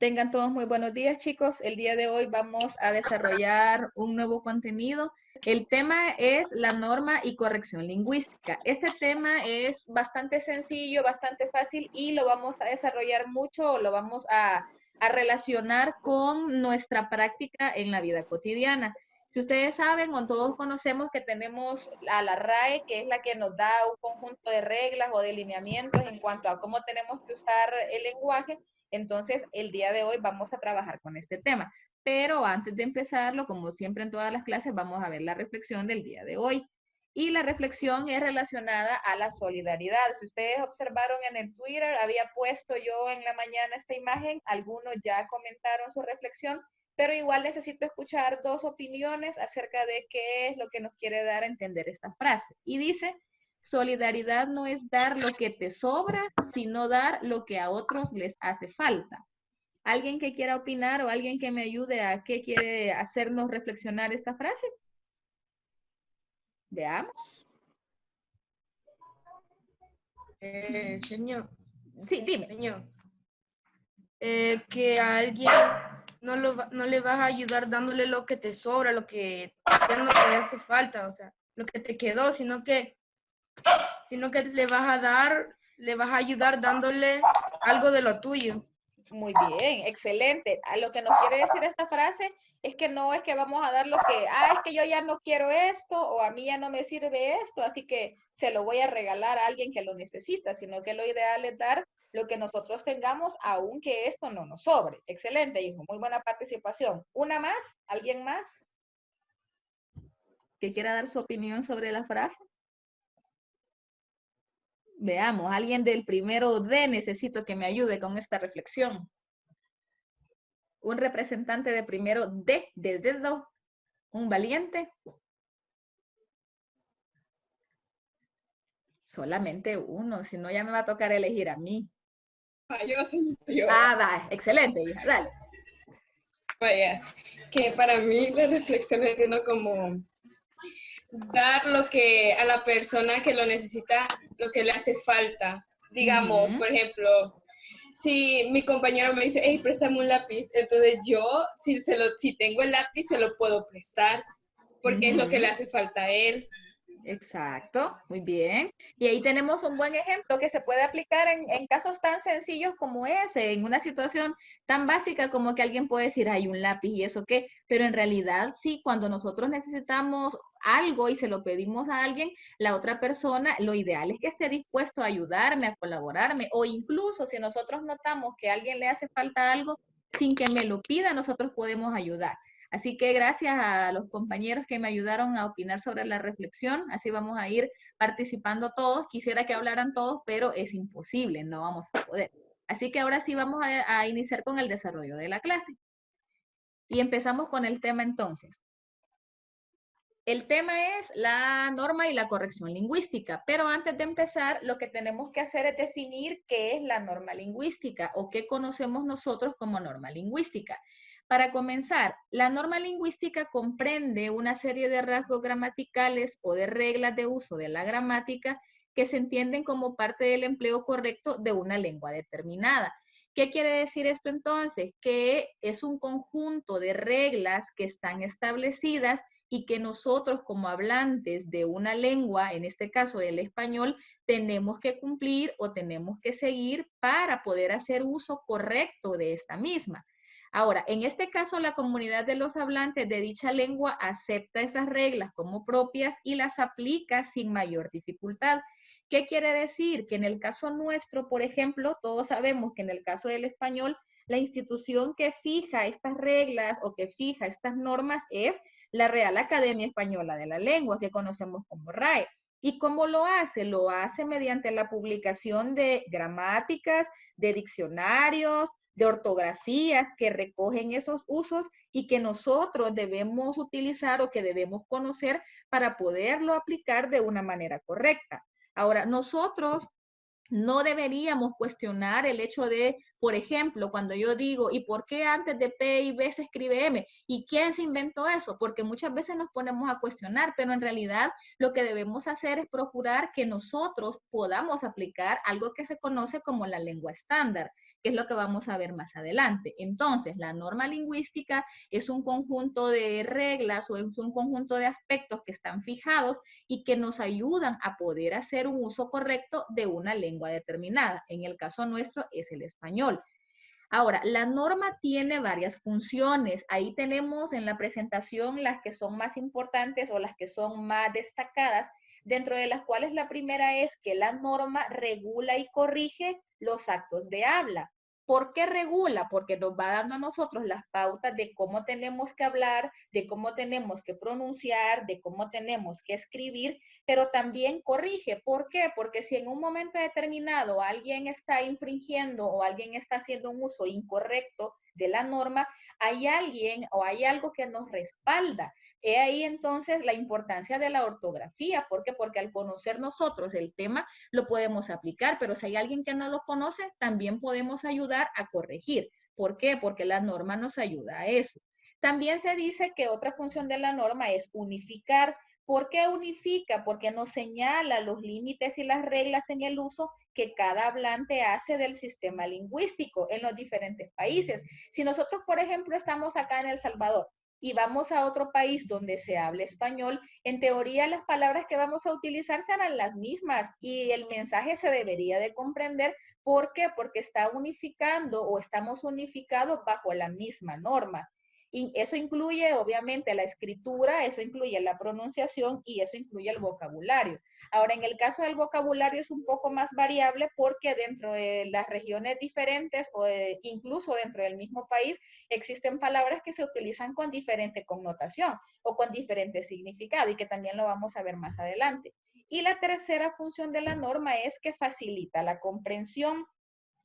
Tengan todos muy buenos días, chicos. El día de hoy vamos a desarrollar un nuevo contenido. El tema es la norma y corrección lingüística. Este tema es bastante sencillo, bastante fácil y lo vamos a desarrollar mucho, lo vamos a relacionar con nuestra práctica en la vida cotidiana. Si ustedes saben o todos conocemos que tenemos a la RAE, que es la que nos da un conjunto de reglas o de lineamientos en cuanto a cómo tenemos que usar el lenguaje. Entonces, el día de hoy vamos a trabajar con este tema. Pero antes de empezarlo, como siempre en todas las clases, vamos a ver la reflexión del día de hoy. Y la reflexión es relacionada a la solidaridad. Si ustedes observaron en el Twitter, había puesto yo en la mañana esta imagen, algunos ya comentaron su reflexión, pero igual necesito escuchar dos opiniones acerca de qué es lo que nos quiere dar a entender esta frase. Y dice, solidaridad no es dar lo que te sobra, sino dar lo que a otros les hace falta. ¿Alguien que quiera opinar o alguien que me ayude a qué quiere hacernos reflexionar esta frase? Veamos. Señor. Sí, dime. Señor. Que a alguien no le vas a ayudar dándole lo que te sobra, lo que ya no te hace falta, o sea, lo que te quedó, sino que le vas a ayudar dándole algo de lo tuyo. Muy bien, excelente. A lo que nos quiere decir esta frase es que no es que vamos a dar lo que, es que yo ya no quiero esto o a mí ya no me sirve esto, así que se lo voy a regalar a alguien que lo necesita, sino que lo ideal es dar lo que nosotros tengamos, aunque esto no nos sobre. Excelente, hijo. Muy buena participación. ¿Una más? ¿Alguien más que quiera dar su opinión sobre la frase? Veamos, alguien del primero D necesito que me ayude con esta reflexión. Un representante de primero D, de dedo, un valiente. Solamente uno, si no ya me va a tocar elegir a mí. Yo, señor, yo. Va, excelente, hija, dale. Vaya, que para mí la reflexión es como dar lo que a la persona que lo necesita, lo que le hace falta. Digamos, por ejemplo, si mi compañero me dice, hey, préstame un lápiz, entonces yo, si tengo el lápiz, se lo puedo prestar, porque es lo que le hace falta a él. Exacto, muy bien. Y ahí tenemos un buen ejemplo que se puede aplicar en casos tan sencillos como ese, en una situación tan básica como que alguien puede decir, hay un lápiz y eso qué, pero en realidad sí, cuando nosotros necesitamos algo y se lo pedimos a alguien, la otra persona, lo ideal es que esté dispuesto a ayudarme, a colaborarme, o incluso si nosotros notamos que a alguien le hace falta algo, sin que me lo pida, nosotros podemos ayudar. Así que gracias a los compañeros que me ayudaron a opinar sobre la reflexión, así vamos a ir participando todos. Quisiera que hablaran todos, pero es imposible, no vamos a poder. Así que ahora sí vamos a iniciar con el desarrollo de la clase. Y empezamos con el tema entonces. El tema es la norma y la corrección lingüística, pero antes de empezar, lo que tenemos que hacer es definir qué es la norma lingüística o qué conocemos nosotros como norma lingüística. Para comenzar, la norma lingüística comprende una serie de rasgos gramaticales o de reglas de uso de la gramática que se entienden como parte del empleo correcto de una lengua determinada. ¿Qué quiere decir esto entonces? Que es un conjunto de reglas que están establecidas y que nosotros como hablantes de una lengua, en este caso el español, tenemos que cumplir o tenemos que seguir para poder hacer uso correcto de esta misma. Ahora, en este caso, la comunidad de los hablantes de dicha lengua acepta esas reglas como propias y las aplica sin mayor dificultad. ¿Qué quiere decir? Que en el caso nuestro, por ejemplo, todos sabemos que en el caso del español, la institución que fija estas reglas o que fija estas normas es la Real Academia Española de la Lengua, que conocemos como RAE. ¿Y cómo lo hace? Lo hace mediante la publicación de gramáticas, de diccionarios, de ortografías que recogen esos usos y que nosotros debemos utilizar o que debemos conocer para poderlo aplicar de una manera correcta. Ahora, nosotros no deberíamos cuestionar el hecho de, por ejemplo, cuando yo digo, ¿y por qué antes de P y B se escribe M? ¿Y quién se inventó eso? Porque muchas veces nos ponemos a cuestionar, pero en realidad lo que debemos hacer es procurar que nosotros podamos aplicar algo que se conoce como la lengua estándar. que es lo que vamos a ver más adelante. Entonces, la norma lingüística es un conjunto de reglas o es un conjunto de aspectos que están fijados y que nos ayudan a poder hacer un uso correcto de una lengua determinada. En el caso nuestro es el español. Ahora, la norma tiene varias funciones. Ahí tenemos en la presentación las que son más importantes o las que son más destacadas, dentro de las cuales la primera es que la norma regula y corrige los actos de habla. ¿Por qué regula? Porque nos va dando a nosotros las pautas de cómo tenemos que hablar, de cómo tenemos que pronunciar, de cómo tenemos que escribir, pero también corrige. ¿Por qué? Porque si en un momento determinado alguien está infringiendo o alguien está haciendo un uso incorrecto de la norma, hay alguien o hay algo que nos respalda. He ahí entonces la importancia de la ortografía. ¿Por qué? Porque al conocer nosotros el tema lo podemos aplicar, pero si hay alguien que no lo conoce, también podemos ayudar a corregir. ¿Por qué? Porque la norma nos ayuda a eso. También se dice que otra función de la norma es unificar. ¿Por qué unifica? Porque nos señala los límites y las reglas en el uso que cada hablante hace del sistema lingüístico en los diferentes países. Si nosotros, por ejemplo, estamos acá en El Salvador y vamos a otro país donde se hable español, en teoría las palabras que vamos a utilizar serán las mismas y el mensaje se debería de comprender. ¿Por qué? Porque está unificando o estamos unificados bajo la misma norma. Y eso incluye obviamente la escritura, eso incluye la pronunciación y eso incluye el vocabulario. Ahora, en el caso del vocabulario es un poco más variable porque dentro de las regiones diferentes o incluso dentro del mismo país existen palabras que se utilizan con diferente connotación o con diferente significado y que también lo vamos a ver más adelante. Y la tercera función de la norma es que facilita la comprensión.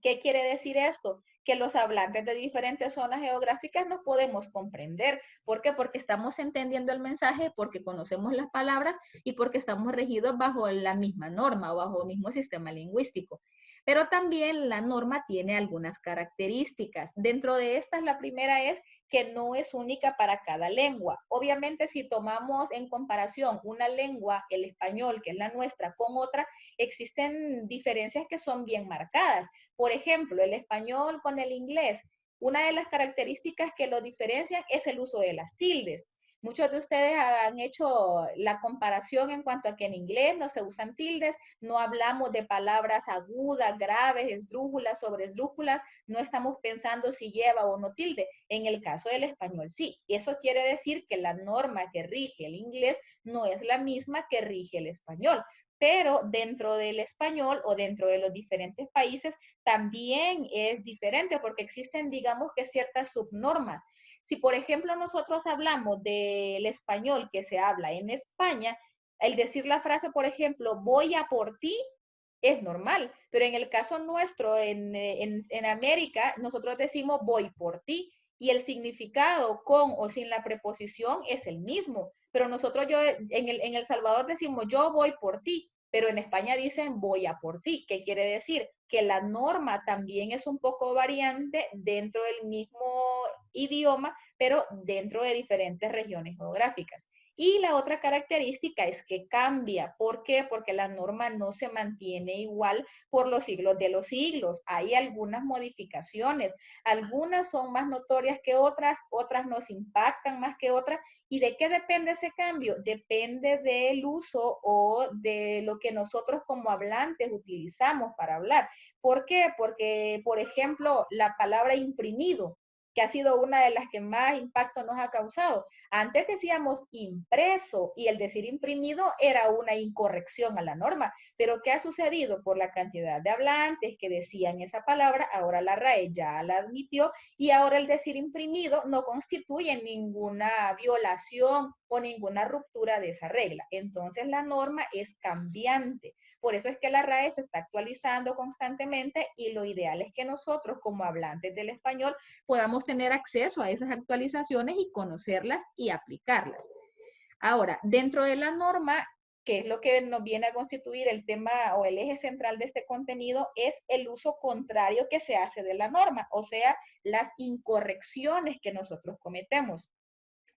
¿Qué quiere decir esto? Que los hablantes de diferentes zonas geográficas nos podemos comprender. ¿Por qué? Porque estamos entendiendo el mensaje, porque conocemos las palabras y porque estamos regidos bajo la misma norma o bajo el mismo sistema lingüístico. Pero también la norma tiene algunas características. Dentro de estas, la primera es que no es única para cada lengua. Obviamente, si tomamos en comparación una lengua, el español, que es la nuestra, con otra, existen diferencias que son bien marcadas. Por ejemplo, el español con el inglés, una de las características que lo diferencian es el uso de las tildes. Muchos de ustedes han hecho la comparación en cuanto a que en inglés no se usan tildes, no hablamos de palabras agudas, graves, esdrújulas, sobresdrújulas, no estamos pensando si lleva o no tilde. En el caso del español, sí. Eso quiere decir que la norma que rige el inglés no es la misma que rige el español. Pero dentro del español o dentro de los diferentes países también es diferente porque existen, digamos que ciertas subnormas. Si, por ejemplo, nosotros hablamos del español que se habla en España, el decir la frase, por ejemplo, voy a por ti, es normal, pero en el caso nuestro, en América, nosotros decimos voy por ti y el significado con o sin la preposición es el mismo, pero nosotros en el Salvador decimos yo voy por ti, pero en España dicen voy a por ti. ¿Qué quiere decir? Que la norma también es un poco variante dentro del mismo idioma, pero dentro de diferentes regiones geográficas. Y la otra característica es que cambia. ¿Por qué? Porque la norma no se mantiene igual por los siglos de los siglos. Hay algunas modificaciones. Algunas son más notorias que otras, otras nos impactan más que otras. ¿Y de qué depende ese cambio? Depende del uso o de lo que nosotros como hablantes utilizamos para hablar. ¿Por qué? Porque, por ejemplo, la palabra imprimido, que ha sido una de las que más impacto nos ha causado. Antes decíamos impreso y el decir imprimido era una incorrección a la norma, pero ¿qué ha sucedido? Por la cantidad de hablantes que decían esa palabra, ahora la RAE ya la admitió y ahora el decir imprimido no constituye ninguna violación o ninguna ruptura de esa regla. Entonces la norma es cambiante. Por eso es que la RAE se está actualizando constantemente y lo ideal es que nosotros como hablantes del español podamos tener acceso a esas actualizaciones y conocerlas y aplicarlas. Ahora, dentro de la norma, que es lo que nos viene a constituir el tema o el eje central de este contenido, es el uso contrario que se hace de la norma, o sea, las incorrecciones que nosotros cometemos.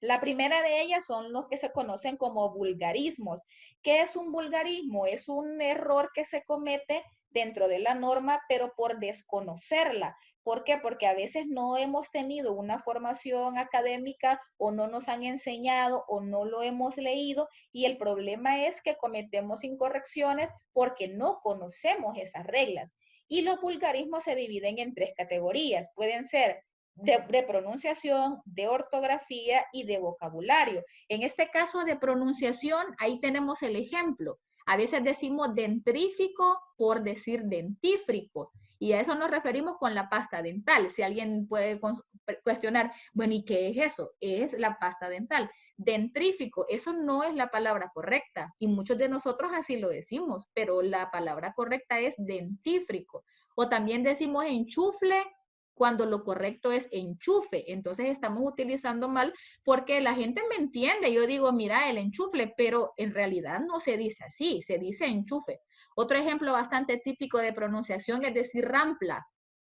La primera de ellas son los que se conocen como vulgarismos. ¿Qué es un vulgarismo? Es un error que se comete dentro de la norma, pero por desconocerla. ¿Por qué? Porque a veces no hemos tenido una formación académica o no nos han enseñado o no lo hemos leído y el problema es que cometemos incorrecciones porque no conocemos esas reglas. Y los vulgarismos se dividen en tres categorías. Pueden ser de pronunciación, de ortografía y de vocabulario. En este caso de pronunciación, ahí tenemos el ejemplo. A veces decimos dentrífico por decir dentífrico. Y a eso nos referimos con la pasta dental. Si alguien puede cuestionar, bueno, ¿y qué es eso? Es la pasta dental. Dentrífico, eso no es la palabra correcta. Y muchos de nosotros así lo decimos, pero la palabra correcta es dentífrico. O también decimos enchufle cuando lo correcto es enchufe. Entonces estamos utilizando mal porque la gente me entiende. Yo digo, mira, el enchufle, pero en realidad no se dice así, se dice enchufe. Otro ejemplo bastante típico de pronunciación es decir rampla.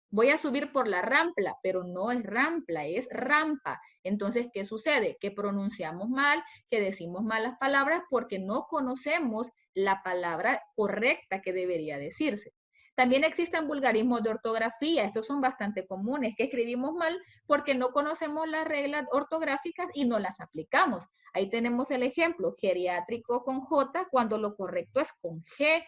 Voy a subir por la rampla, pero no es rampla, es rampa. Entonces, ¿qué sucede? Que pronunciamos mal, que decimos malas palabras porque no conocemos la palabra correcta que debería decirse. También existen vulgarismos de ortografía, estos son bastante comunes, que escribimos mal porque no conocemos las reglas ortográficas y no las aplicamos. Ahí tenemos el ejemplo, geriátrico con J cuando lo correcto es con G,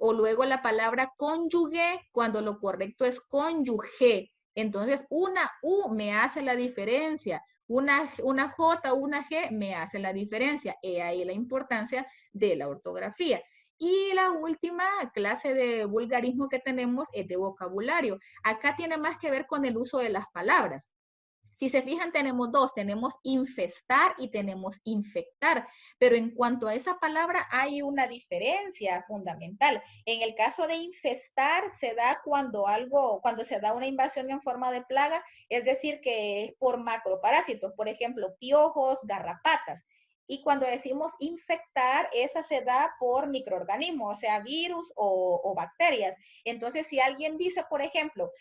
o luego la palabra cónyuge cuando lo correcto es cónyuge. Entonces, una U me hace la diferencia, una J o una G me hace la diferencia. He ahí la importancia de la ortografía. Y la última clase de vulgarismo que tenemos es de vocabulario. Acá tiene más que ver con el uso de las palabras. Si se fijan, tenemos dos, tenemos infestar y tenemos infectar, pero en cuanto a esa palabra hay una diferencia fundamental. En el caso de infestar se da cuando se da una invasión en forma de plaga, es decir, que es por macroparásitos, por ejemplo, piojos, garrapatas. Y cuando decimos infectar, esa se da por microorganismos, o sea, virus o bacterias. Entonces, si alguien dice, por ejemplo,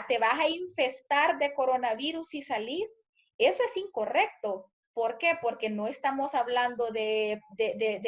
te vas a infestar de coronavirus si salís, eso es incorrecto. ¿Por qué? Porque no estamos hablando de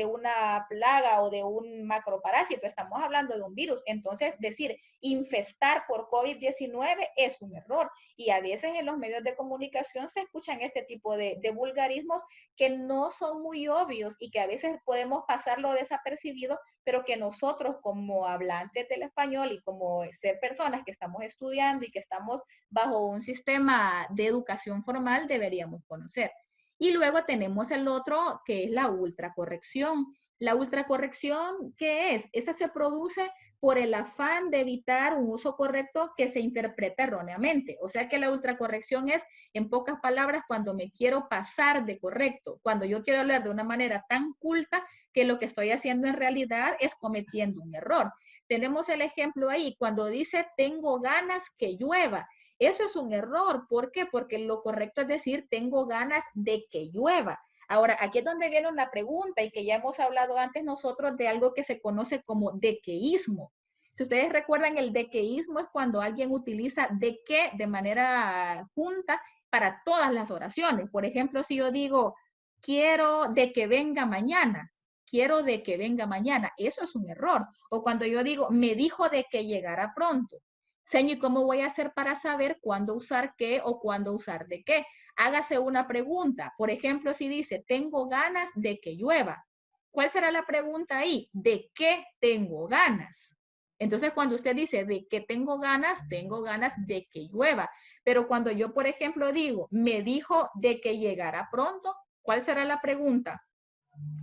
una plaga o de un macroparásito, estamos hablando de un virus. Entonces, decir infestar por COVID-19 es un error. Y a veces en los medios de comunicación se escuchan este tipo de vulgarismos que no son muy obvios y que a veces podemos pasarlo desapercibido, pero que nosotros como hablantes del español y como ser personas que estamos estudiando y que estamos bajo un sistema de educación formal deberíamos conocer. Y luego tenemos el otro que es la ultracorrección. La ultracorrección, ¿qué es? Esta se produce por el afán de evitar un uso correcto que se interpreta erróneamente. O sea que la ultracorrección es, en pocas palabras, cuando me quiero pasar de correcto, cuando yo quiero hablar de una manera tan culta que lo que estoy haciendo en realidad es cometiendo un error. Tenemos el ejemplo ahí, cuando dice tengo ganas que llueva. Eso es un error. ¿Por qué? Porque lo correcto es decir tengo ganas de que llueva. Ahora, aquí es donde viene una pregunta y que ya hemos hablado antes nosotros de algo que se conoce como dequeísmo. Si ustedes recuerdan, el dequeísmo es cuando alguien utiliza de que de manera junta para todas las oraciones. Por ejemplo, si yo digo, quiero de que venga mañana, quiero de que venga mañana, eso es un error. O cuando yo digo, me dijo de que llegara pronto. Señor, ¿cómo voy a hacer para saber cuándo usar qué o cuándo usar de qué? Hágase una pregunta. Por ejemplo, si dice, tengo ganas de que llueva. ¿Cuál será la pregunta ahí? ¿De qué tengo ganas? Entonces, cuando usted dice, ¿de qué tengo ganas de que llueva. Pero cuando yo, por ejemplo, digo, me dijo de que llegara pronto, ¿cuál será la pregunta?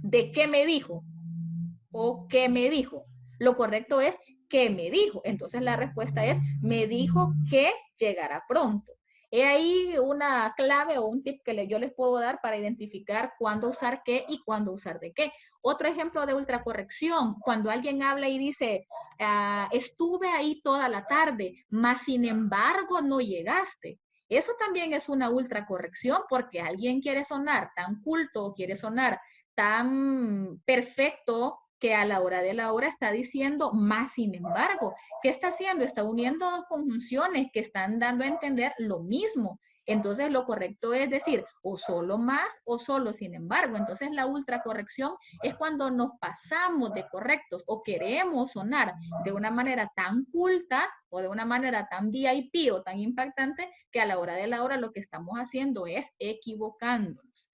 ¿De qué me dijo? ¿O qué me dijo? Lo correcto es, ¿qué me dijo? Entonces la respuesta es, me dijo que llegará pronto. He ahí una clave o un tip que yo les puedo dar para identificar cuándo usar qué y cuándo usar de qué. Otro ejemplo de ultracorrección, cuando alguien habla y dice, estuve ahí toda la tarde, mas sin embargo no llegaste. Eso también es una ultracorrección porque alguien quiere sonar tan culto, quiere sonar tan perfecto que a la hora de la hora está diciendo más sin embargo. ¿Qué está haciendo? Está uniendo dos conjunciones que están dando a entender lo mismo. Entonces lo correcto es decir o solo más o solo sin embargo. Entonces la ultracorrección es cuando nos pasamos de correctos o queremos sonar de una manera tan culta o de una manera tan VIP o tan impactante que a la hora de la hora lo que estamos haciendo es equivocándonos.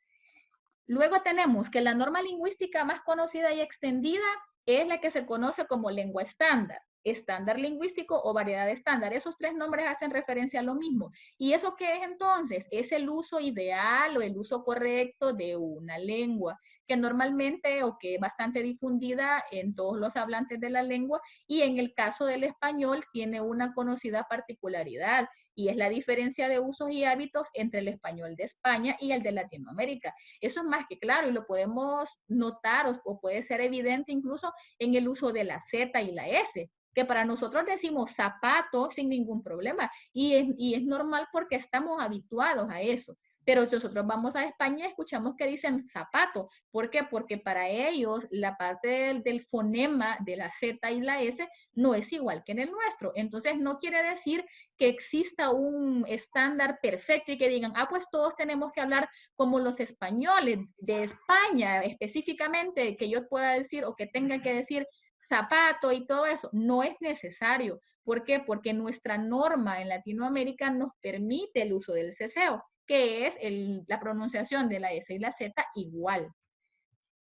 Luego tenemos que la norma lingüística más conocida y extendida es la que se conoce como lengua estándar, estándar lingüístico o variedad estándar. Esos tres nombres hacen referencia a lo mismo. ¿Y eso qué es entonces? Es el uso ideal o el uso correcto de una lengua, que normalmente o que es bastante difundida en todos los hablantes de la lengua y en el caso del español tiene una conocida particularidad y es la diferencia de usos y hábitos entre el español de España y el de Latinoamérica. Eso es más que claro y lo podemos notar o puede ser evidente incluso en el uso de la Z y la S, que para nosotros decimos zapato sin ningún problema y es normal porque estamos habituados a eso. Pero si nosotros vamos a España, escuchamos que dicen zapato. ¿Por qué? Porque para ellos la parte del fonema de la Z y la S no es igual que en el nuestro. Entonces no quiere decir que exista un estándar perfecto y que digan, ah, pues todos tenemos que hablar como los españoles de España específicamente, que yo pueda decir o que tenga que decir zapato y todo eso. No es necesario. ¿Por qué? Porque nuestra norma en Latinoamérica nos permite el uso del ceseo, que es la pronunciación de la S y la Z igual.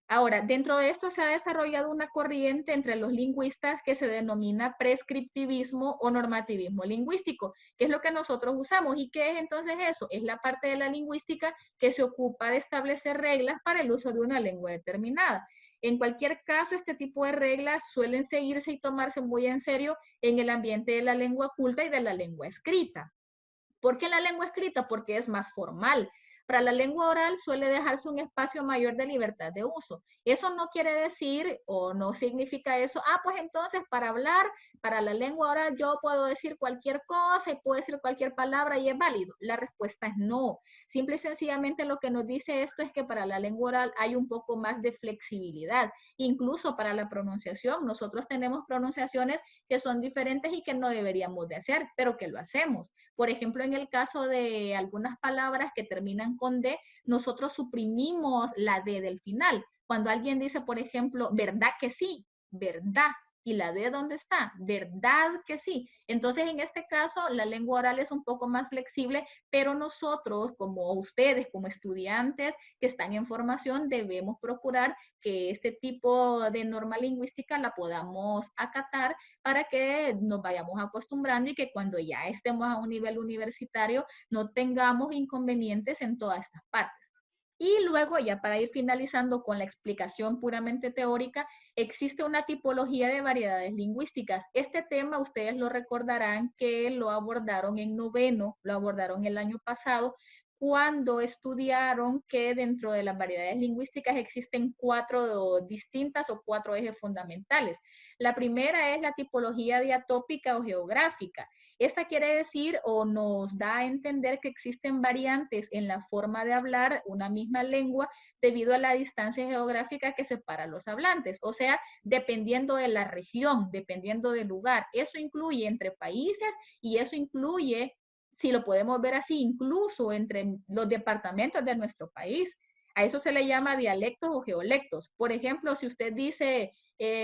Ahora, dentro de esto se ha desarrollado una corriente entre los lingüistas que se denomina prescriptivismo o normativismo lingüístico, que es lo que nosotros usamos. ¿Y qué es entonces eso? Es la parte de la lingüística que se ocupa de establecer reglas para el uso de una lengua determinada. En cualquier caso, este tipo de reglas suelen seguirse y tomarse muy en serio en el ambiente de la lengua culta y de la lengua escrita. ¿Por qué la lengua escrita? Porque es más formal. Para la lengua oral suele dejarse un espacio mayor de libertad de uso. Eso no quiere decir o no significa eso, ah, pues entonces para hablar, para la lengua oral yo puedo decir cualquier cosa y puedo decir cualquier palabra y es válido. La respuesta es no. Simple y sencillamente lo que nos dice esto es que para la lengua oral hay un poco más de flexibilidad. Incluso para la pronunciación, nosotros tenemos pronunciaciones que son diferentes y que no deberíamos de hacer, pero que lo hacemos. Por ejemplo, en el caso de algunas palabras que terminan con D, nosotros suprimimos la D del final. Cuando alguien dice, por ejemplo, ¿verdad que sí? ¿Verdad? ¿Y la D dónde está? ¿Verdad que sí? Entonces, en este caso, la lengua oral es un poco más flexible, pero nosotros, como ustedes, como estudiantes que están en formación, debemos procurar que este tipo de norma lingüística la podamos acatar para que nos vayamos acostumbrando y que cuando ya estemos a un nivel universitario no tengamos inconvenientes en todas estas partes. Y luego, ya para ir finalizando con la explicación puramente teórica, existe una tipología de variedades lingüísticas. Este tema ustedes lo recordarán que lo abordaron en noveno, lo abordaron el año pasado, cuando estudiaron que dentro de las variedades lingüísticas existen 4 distintas o 4 ejes fundamentales. La primera es la tipología diatópica o geográfica. Esta quiere decir o nos da a entender que existen variantes en la forma de hablar una misma lengua debido a la distancia geográfica que separa a los hablantes, o sea, dependiendo de la región, dependiendo del lugar. Eso incluye entre países y eso incluye, si lo podemos ver así, incluso entre los departamentos de nuestro país. A eso se le llama dialectos o geolectos. Por ejemplo, si usted dice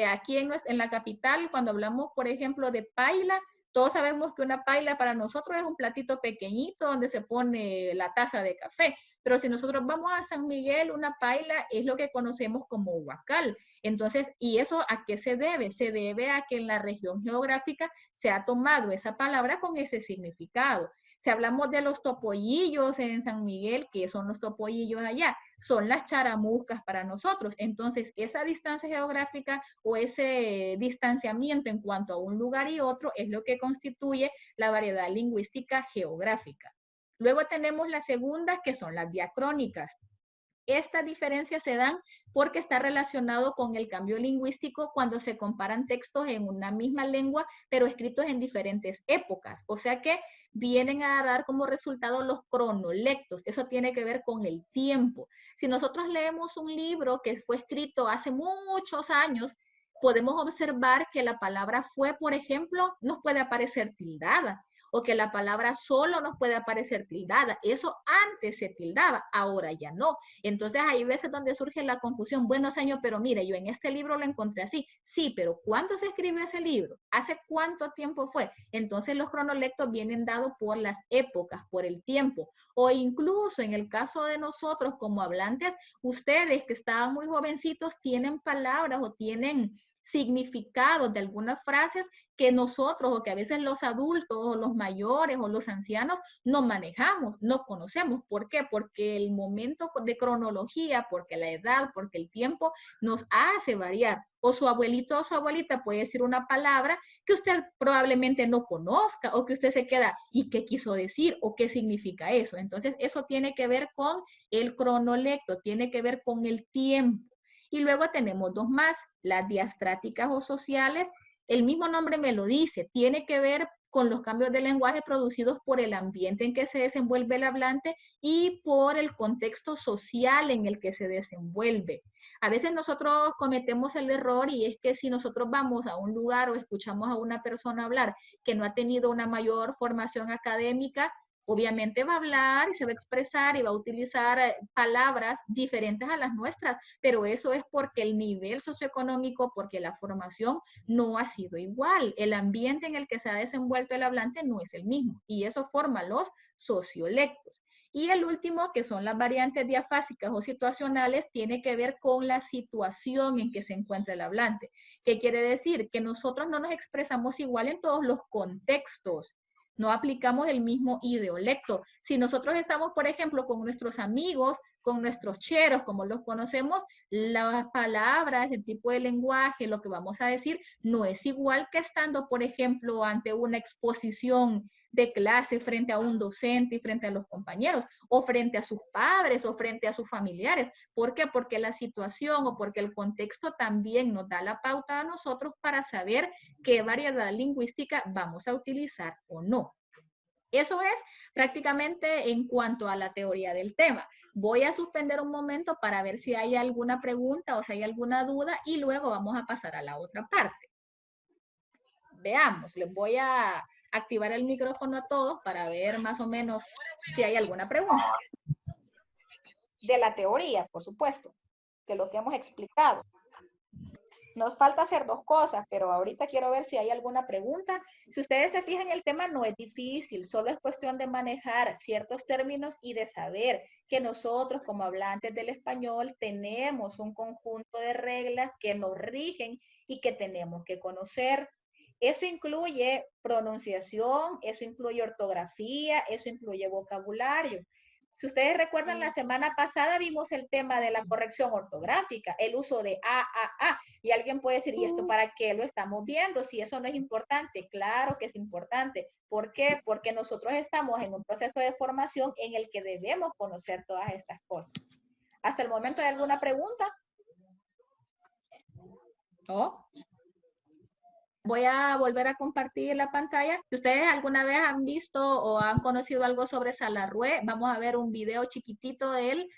aquí en la capital, cuando hablamos, por ejemplo, de paila, todos sabemos que una paila para nosotros es un platito pequeñito donde se pone la taza de café, pero si nosotros vamos a San Miguel, una paila es lo que conocemos como huacal. Entonces, ¿y eso a qué se debe? Se debe a que en la región geográfica se ha tomado esa palabra con ese significado. Si hablamos de los topollillos en San Miguel, ¿qué son los topollillos allá? Son las charamuscas para nosotros. Entonces, esa distancia geográfica o ese distanciamiento en cuanto a un lugar y otro es lo que constituye la variedad lingüística geográfica. Luego tenemos las segundas, que son las diacrónicas. Estas diferencias se dan porque está relacionado con el cambio lingüístico cuando se comparan textos en una misma lengua, pero escritos en diferentes épocas. O sea que vienen a dar como resultado los cronolectos. Eso tiene que ver con el tiempo. Si nosotros leemos un libro que fue escrito hace muchos años, podemos observar que la palabra fue, por ejemplo, nos puede aparecer tildada. o que la palabra solo nos puede aparecer tildada. Eso antes se tildaba, ahora ya no. Entonces hay veces donde surge la confusión. Bueno, señor, pero mire, yo en este libro lo encontré así. Sí, pero ¿cuándo se escribió ese libro? ¿Hace cuánto tiempo fue? Entonces los cronolectos vienen dados por las épocas, por el tiempo. O incluso en el caso de nosotros como hablantes, ustedes que estaban muy jovencitos tienen palabras o tienen significados de algunas frases que nosotros o que a veces los adultos o los mayores o los ancianos no manejamos, no conocemos. ¿Por qué? Porque el momento de cronología, porque la edad, porque el tiempo nos hace variar. O su abuelito o su abuelita puede decir una palabra que usted probablemente no conozca o que usted se queda, ¿y qué quiso decir? ¿O qué significa eso? Entonces, eso tiene que ver con el cronolecto, tiene que ver con el tiempo. Y luego tenemos dos más, las diastráticas o sociales. El mismo nombre me lo dice, tiene que ver con los cambios de lenguaje producidos por el ambiente en que se desenvuelve el hablante y por el contexto social en el que se desenvuelve. A veces nosotros cometemos el error y es que si nosotros vamos a un lugar o escuchamos a una persona hablar que no ha tenido una mayor formación académica, obviamente va a hablar y se va a expresar y va a utilizar palabras diferentes a las nuestras, pero eso es porque el nivel socioeconómico, porque la formación no ha sido igual. El ambiente en el que se ha desenvuelto el hablante no es el mismo y eso forma los sociolectos. Y el último, que son las variantes diafásicas o situacionales, tiene que ver con la situación en que se encuentra el hablante. ¿Qué quiere decir? Que nosotros no nos expresamos igual en todos los contextos. No aplicamos el mismo ideolecto. Si nosotros estamos, por ejemplo, con nuestros amigos, con nuestros cheros, como los conocemos, las palabras, el tipo de lenguaje, lo que vamos a decir, no es igual que estando, por ejemplo, ante una exposición de clase frente a un docente y frente a los compañeros, o frente a sus padres, o frente a sus familiares. ¿Por qué? Porque la situación o porque el contexto también nos da la pauta a nosotros para saber qué variedad lingüística vamos a utilizar o no. Eso es prácticamente en cuanto a la teoría del tema. Voy a suspender un momento para ver si hay alguna pregunta o si hay alguna duda y luego vamos a pasar a la otra parte. Veamos, les voy a activar el micrófono a todos para ver más o menos si hay alguna pregunta. De la teoría, por supuesto, de lo que hemos explicado. Nos falta hacer dos cosas, pero ahorita quiero ver si hay alguna pregunta. Si ustedes se fijan, el tema no es difícil, solo es cuestión de manejar ciertos términos y de saber que nosotros como hablantes del español tenemos un conjunto de reglas que nos rigen y que tenemos que conocer. Eso incluye pronunciación, eso incluye ortografía, eso incluye vocabulario. Si ustedes recuerdan, la semana pasada vimos el tema de la corrección ortográfica, el uso de a. Y alguien puede decir, ¿y esto para qué lo estamos viendo? Si eso no es importante. Claro que es importante. ¿Por qué? Porque nosotros estamos en un proceso de formación en el que debemos conocer todas estas cosas. ¿Hasta el momento hay alguna pregunta? ¿No? Voy a volver a compartir la pantalla. Si ustedes alguna vez han visto o han conocido algo sobre Salarrué, vamos a ver un video chiquitito de él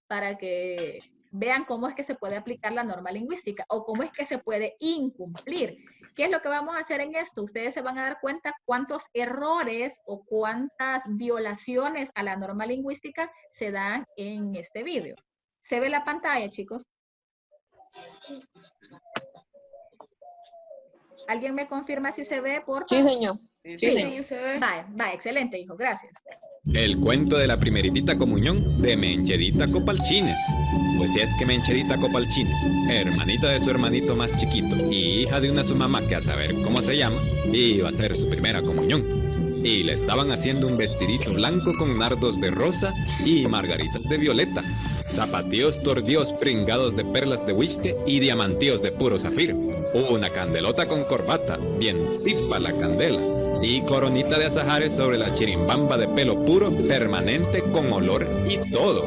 para que vean cómo es que se puede aplicar la norma lingüística o cómo es que se puede incumplir. ¿Qué es lo que vamos a hacer en esto? Ustedes se van a dar cuenta cuántos errores o cuántas violaciones a la norma lingüística se dan en este video. ¿Se ve la pantalla, chicos? ¿Alguien me confirma si se ve, por favor? Sí, señor. Sí, señor, se ve. Va, excelente, hijo, gracias. El cuento de la primeritita comunión de Menchedita Copalchines. Pues es que Menchedita Copalchines, hermanita de su hermanito más chiquito y hija de una su mamá que a saber cómo se llama, iba a hacer su primera comunión. Y le estaban haciendo un vestidito blanco con nardos de rosa y margaritas de violeta, zapatíos tordíos pringados de perlas de huiste y diamantíos de puro zafiro, una candelota con corbata, bien pipa la candela, y coronita de azahares sobre la chirimbamba de pelo puro, permanente, con olor y todo.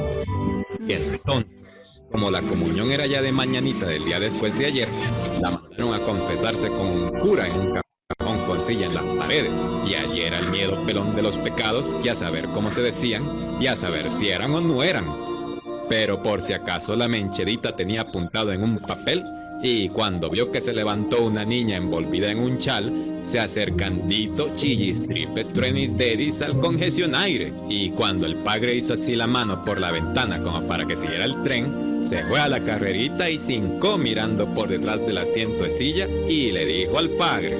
Y entonces, como la comunión era ya de mañanita del día después de ayer, la mandaron a confesarse con un cura en un cajón con silla en las paredes, y allí era el miedo pelón de los pecados, y a saber cómo se decían, y a saber si eran o no eran. Pero por si acaso la Menchedita tenía apuntado en un papel y cuando vio que se levantó una niña envolvida en un chal, se acercan Dito, Chillis, Tripes, Truenis, Dedis al congestionaire. Y cuando el padre hizo así la mano por la ventana como para que siguiera el tren, se fue a la carrerita y cincó mirando por detrás del asiento de silla y le dijo al padre: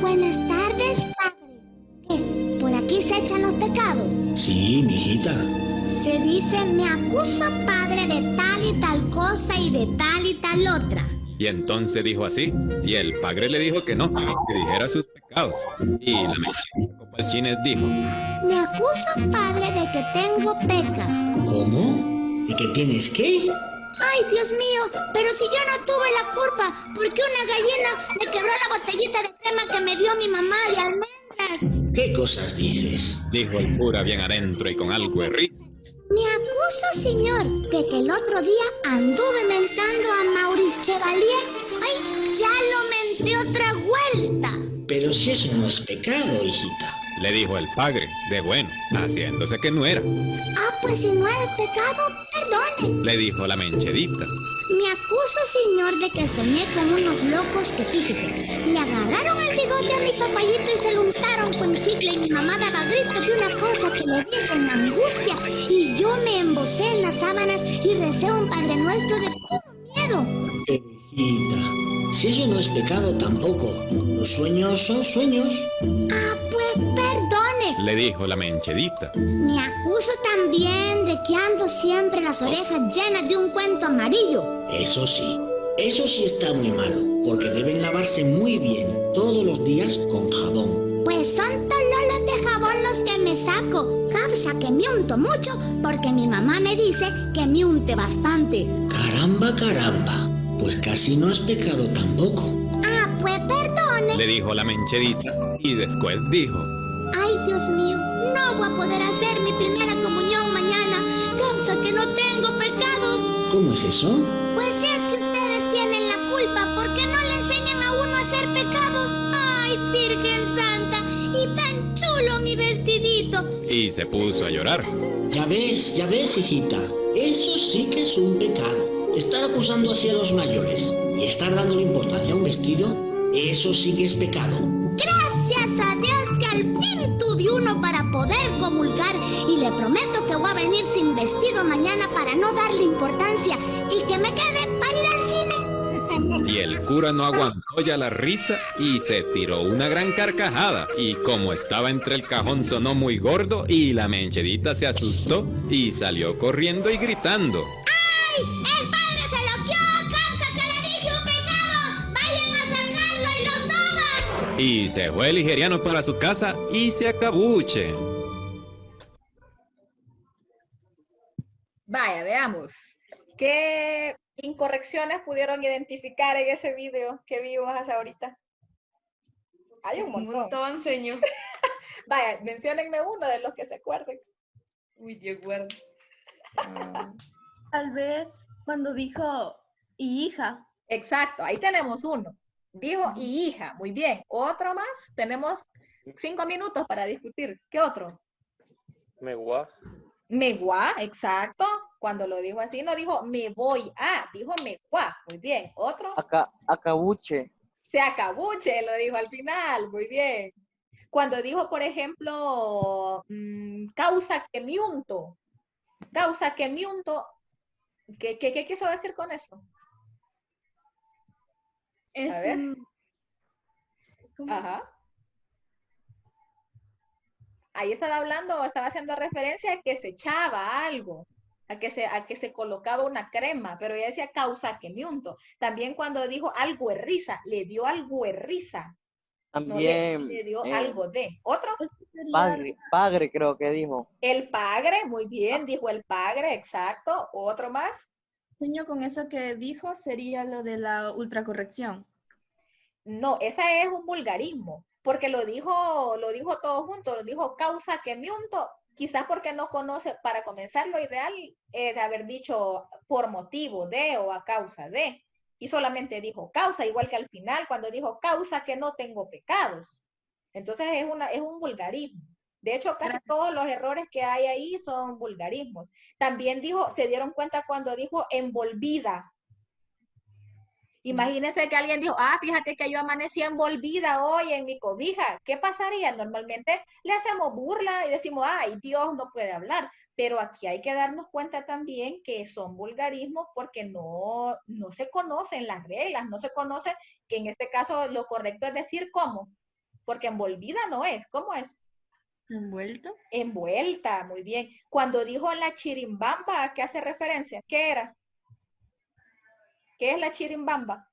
Buenas tardes, padre. ¿Qué? ¿Por aquí se echan los pecados? Sí, mijita. Se dice, me acuso, padre, de tal y tal cosa y de tal y tal otra. Y entonces dijo así, y el padre le dijo que no, que dijera sus pecados. Y la mencedita Copalchines dijo: Me acuso, padre, de que tengo pecas. ¿Cómo? ¿Y qué tienes qué? Ay, Dios mío, pero si yo no tuve la culpa, porque una gallina me quebró la botellita de crema que me dio mi mamá de almendras. ¿Qué cosas dices? Dijo el cura bien adentro y con algo de risa. Me acuso, señor, de que el otro día anduve mentando a Maurice Chevalier. ¡Ay, ya lo menté otra vuelta! Pero si eso no es pecado, hijita. Le dijo el padre, de bueno, haciéndose que no era. Ah, pues si no es pecado, perdone. Le dijo la menchedita. Me acuso, señor, de que soñé con unos locos que, fíjese, le agarraron el bigote a mi papayito y se lo untaron con chicle y mi mamá daba gritos de una cosa que le dicen angustia y yo me embocé en las sábanas y recé un Padre Nuestro de puro miedo. Pero, hijita, si eso no es pecado tampoco. Los sueños son sueños. Ah, pues perdone. Le dijo la menchedita. Me acuso también de que ando siempre las orejas llenas de un cuento amarillo. Eso sí está muy malo, porque deben lavarse muy bien todos los días con jabón. Pues son tololos de jabón los que me saco. Causa que me unto mucho porque mi mamá me dice que me unte bastante. Caramba, caramba, pues casi no has pecado tampoco. Ah, pues perdone. Le dijo la menchedita y después dijo: Ay, Dios mío, no voy a poder hacer mi primera comunión mañana. Causa que no tengo pecados. ¿Cómo es eso? Pues es que ustedes tienen la culpa porque no le enseñan a uno a hacer pecados. Ay, Virgen Santa, y tan chulo mi vestidito. y se puso a llorar. Ya ves, hijita. Eso sí que es un pecado. Estar acusando así a los mayores y estar dándole importancia a un vestido, eso sí que es pecado. Gracias a Dios que al fin tuve uno para poder comulgar y le prometo que voy a venir sin vestido mañana para no darle importancia y que me quede para ir al cine. Y el cura no aguantó ya la risa y se tiró una gran carcajada. Y como estaba entre el cajón sonó muy gordo y la menchedita se asustó y salió corriendo y gritando. ¡Ay! ¡El padre se loqueó! ¡Causa que le dije un pecado! ¡Vayan a sacarlo y lo soban! Y se fue el ligeriano para su casa y se acabuche. Vaya, veamos. ¿Qué incorrecciones pudieron identificar en ese video que vimos hasta ahorita? Hay un montón. Señor. Vaya, menciónenme uno de los que se acuerden. Uy, yo acuerdo. Tal vez cuando dijo y hija. Exacto, ahí tenemos uno. Dijo y hija, muy bien. Otro más, tenemos 5 minutos para discutir. ¿Qué otro? Megua. Megua, exacto. Cuando lo dijo así, no dijo me voy a, dijo megua. Muy bien. Otro, Acabuche. se acabuche, lo dijo al final. Muy bien. Cuando dijo, por ejemplo, causa que me unto. Causa que me unto. ¿Qué quiso decir con eso? Es A ver. ¿Cómo? Ajá. Ahí estaba hablando, estaba haciendo referencia a que se echaba algo, a que se colocaba una crema, pero ella decía causa que me unto. También cuando dijo algo de risa, le dio algo de risa. También. No, le dio algo de. ¿Otro? Este sería Pagre creo que dijo. El pagre, muy bien, dijo el pagre, exacto. ¿Otro más? sueño con eso que dijo sería lo de la ultracorrección. No, esa es un vulgarismo, porque lo dijo todo junto, lo dijo causa que me unto, quizás porque no conoce, para comenzar lo ideal es de haber dicho por motivo de o a causa de, y solamente dijo causa, igual que al final cuando dijo causa que no tengo pecados. Entonces es un vulgarismo. De hecho, casi todos los errores que hay ahí son vulgarismos. También dijo, se dieron cuenta cuando dijo envolvida. Imagínense que alguien dijo, fíjate que yo amanecí envolvida hoy en mi cobija. ¿Qué pasaría? Normalmente le hacemos burla y decimos, ay, Dios no puede hablar. Pero aquí hay que darnos cuenta también que son vulgarismos porque no se conocen las reglas, no se conoce que en este caso lo correcto es decir cómo, porque envolvida no es. ¿Cómo es? ¿Envuelto? Envuelta, muy bien. Cuando dijo la chirimbamba, ¿a qué hace referencia? ¿Qué era? ¿Qué es la chirimbamba?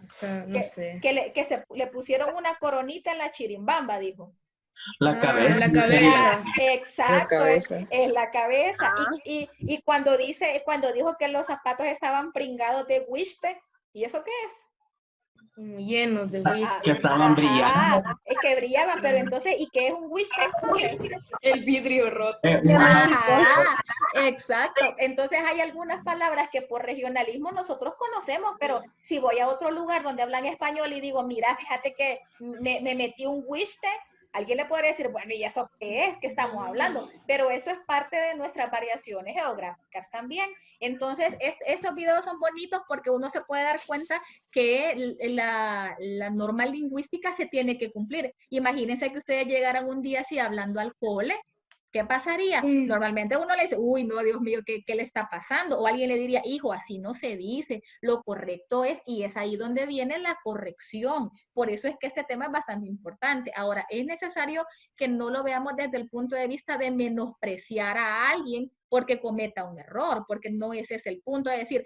O sea, no sé. Que le pusieron una coronita en la chirimbamba, dijo. La cabeza. La cabeza. Exacto, La cabeza. es la cabeza. Y cuando dijo que los zapatos estaban pringados de wiste, ¿y eso qué es? Llenos de whisky. Que estaban brillando. Es que brillaban, pero entonces, ¿y qué es un wiste entonces? El vidrio roto. Ajá, exacto. Entonces hay algunas palabras que por regionalismo nosotros conocemos, pero si voy a otro lugar donde hablan español y digo, mira, fíjate que me metí un wiste, alguien le podría decir, bueno, ¿y eso qué es? ¿Qué estamos hablando? Pero eso es parte de nuestras variaciones geográficas también. Entonces, estos videos son bonitos porque uno se puede dar cuenta que la norma lingüística se tiene que cumplir. Imagínense que ustedes llegaran un día así hablando al cole. ¿Qué pasaría? Normalmente uno le dice, uy, no, Dios mío, ¿qué le está pasando? O alguien le diría, hijo, así no se dice, lo correcto es, y es ahí donde viene la corrección. Por eso es que este tema es bastante importante. Ahora, es necesario que no lo veamos desde el punto de vista de menospreciar a alguien porque cometa un error, porque no ese es el punto de decir,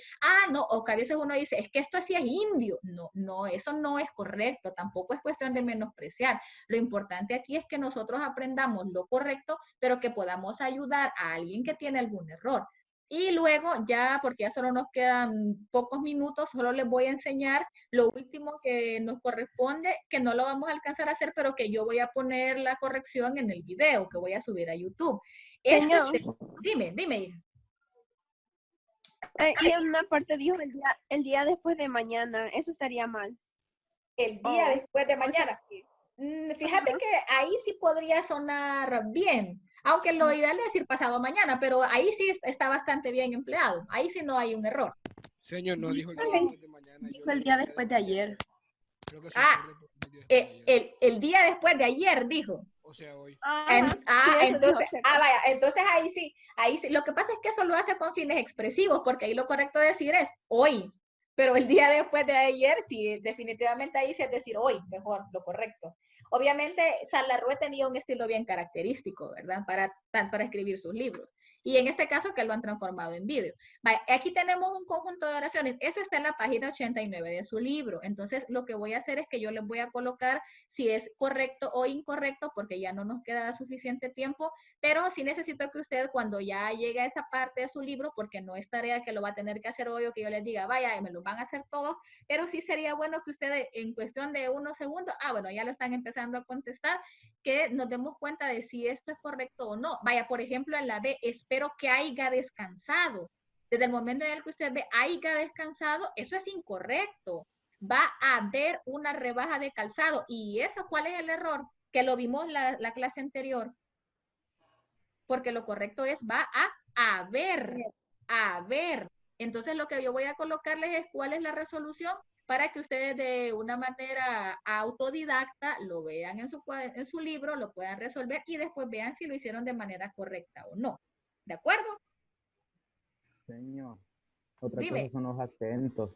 no, o que a veces uno dice, es que esto así es indio. No, eso no es correcto, tampoco es cuestión de menospreciar. Lo importante aquí es que nosotros aprendamos lo correcto, pero que podamos ayudar a alguien que tiene algún error. Y luego ya, porque ya solo nos quedan pocos minutos, solo les voy a enseñar lo último que nos corresponde, que no lo vamos a alcanzar a hacer, pero que yo voy a poner la corrección en el video que voy a subir a YouTube. Señor. Dime, hija. Y en una parte dijo el día después de mañana, eso estaría mal. El día después de mañana. Fíjate que ahí sí podría sonar bien, aunque lo ideal es decir pasado mañana, pero ahí sí está bastante bien empleado. Ahí sí no hay un error. Señor, no dijo el día después de mañana. Dijo el día después de ayer. Creo que el día después de ayer dijo. O sea, hoy. Entonces ahí sí. Lo que pasa es que eso lo hace con fines expresivos, porque ahí lo correcto decir es hoy. Pero el día después de ayer, sí, definitivamente ahí sí es decir hoy, mejor, lo correcto. Obviamente, Salarrué tenía un estilo bien característico, ¿verdad? Para escribir sus libros. Y en este caso que lo han transformado en vídeo. Aquí tenemos un conjunto de oraciones. Esto está en la página 89 de su libro. Entonces, lo que voy a hacer es que yo les voy a colocar si es correcto o incorrecto, porque ya no nos queda suficiente tiempo, pero sí necesito que usted, cuando ya llegue a esa parte de su libro, porque no es tarea que lo va a tener que hacer hoy o que yo les diga, vaya, me lo van a hacer todos, pero sí sería bueno que ustedes en cuestión de unos segundos, bueno, ya lo están empezando a contestar, que nos demos cuenta de si esto es correcto o no. Vaya, por ejemplo, en la B, espero que haya descansado. Desde el momento en el que usted ve haya descansado, eso es incorrecto. Va a haber una rebaja de calzado. ¿Y eso cuál es el error? Que lo vimos la clase anterior. Porque lo correcto es va a haber. Entonces lo que yo voy a colocarles es cuál es la resolución para que ustedes de una manera autodidacta lo vean en su libro, lo puedan resolver y después vean si lo hicieron de manera correcta o no. ¿De acuerdo? Señor, otra Dime. cosa son los acentos.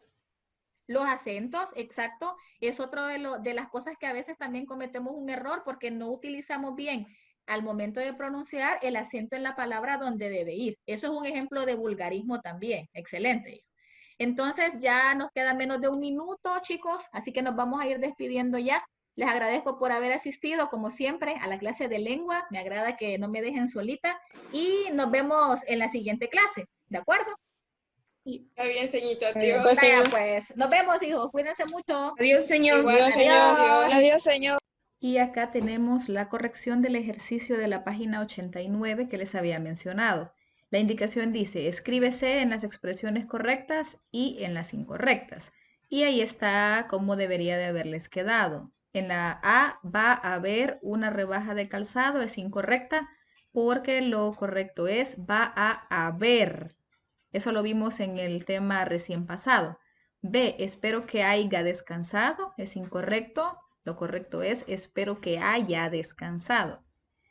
Los acentos, exacto, es otro de las cosas que a veces también cometemos un error porque no utilizamos bien al momento de pronunciar el acento en la palabra donde debe ir. Eso es un ejemplo de vulgarismo también. Excelente. Entonces ya nos queda menos de un minuto, chicos, así que nos vamos a ir despidiendo ya. Les agradezco por haber asistido, como siempre, a la clase de lengua. Me agrada que no me dejen solita y nos vemos en la siguiente clase, ¿de acuerdo? Está bien, señorito. Adiós. Vaya, pues, nos vemos, hijos. Cuídense mucho. Adiós, señor. Igual, señor. Adiós. Adiós, señor. Y acá tenemos la corrección del ejercicio de la página 89 que les había mencionado. La indicación dice, escríbese en las expresiones correctas y en las incorrectas. Y ahí está cómo debería de haberles quedado. En la A va a haber una rebaja de calzado, es incorrecta, porque lo correcto es va a haber. Eso lo vimos en el tema recién pasado. B, espero que haya descansado. Es incorrecto. Lo correcto es espero que haya descansado.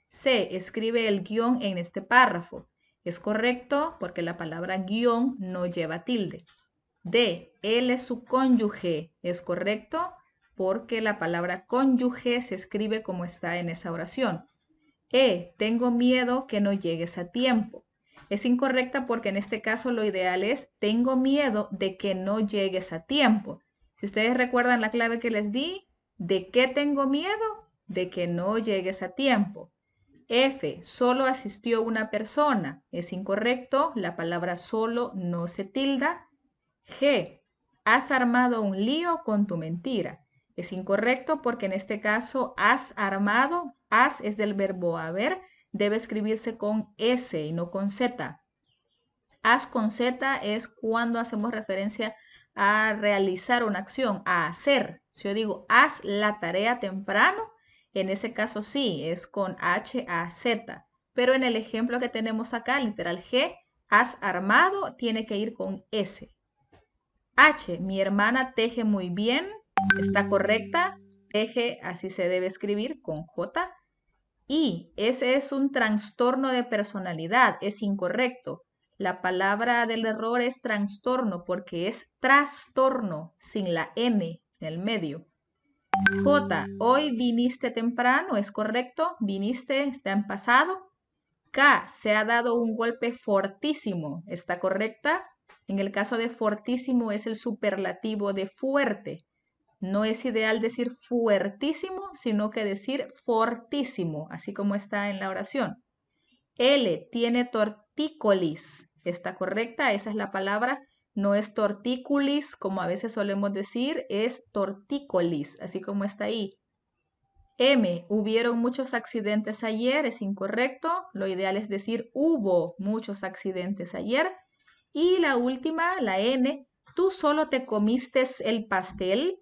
C, escribe el guión en este párrafo. Es correcto porque la palabra guión no lleva tilde. D, él es su cónyuge. Es correcto porque la palabra cónyuge se escribe como está en esa oración. E, tengo miedo que no llegues a tiempo. Es incorrecta porque en este caso lo ideal es tengo miedo de que no llegues a tiempo. Si ustedes recuerdan la clave que les di, ¿de qué tengo miedo? De que no llegues a tiempo. F, solo asistió una persona. Es incorrecto, la palabra solo no se tilda. G, has armado un lío con tu mentira. Es incorrecto porque en este caso has armado, has es del verbo haber, debe escribirse con S y no con Z. Has con Z es cuando hacemos referencia a realizar una acción, a hacer. Si yo digo haz la tarea temprano, en ese caso sí, es con H-A-Z. Pero en el ejemplo que tenemos acá, literal G, has armado, tiene que ir con S. H, mi hermana teje muy bien, está correcta. Teje, así se debe escribir, con J. Y, ese es un trastorno de personalidad, es incorrecto. La palabra del error es trastorno porque es trastorno, sin la N en el medio. J, hoy viniste temprano, es correcto. Viniste, está en pasado. K, se ha dado un golpe fortísimo, está correcta. En el caso de fortísimo es el superlativo de fuerte. No es ideal decir fuertísimo, sino que decir fortísimo, así como está en la oración. L, tiene tortícolis. ¿Está correcta? Esa es la palabra. No es tortícolis, como a veces solemos decir, es tortícolis, así como está ahí. M, hubieron muchos accidentes ayer, es incorrecto. Lo ideal es decir hubo muchos accidentes ayer. Y la última, la N, tú solo te comiste el pastel.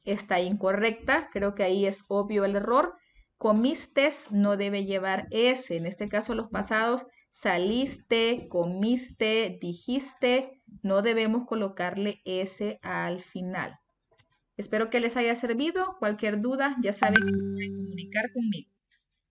Está incorrecta, creo que ahí es obvio el error. Comiste no debe llevar S. En este caso los pasados, saliste, comiste, dijiste, no debemos colocarle S al final. Espero que les haya servido. Cualquier duda, ya saben que se pueden comunicar conmigo.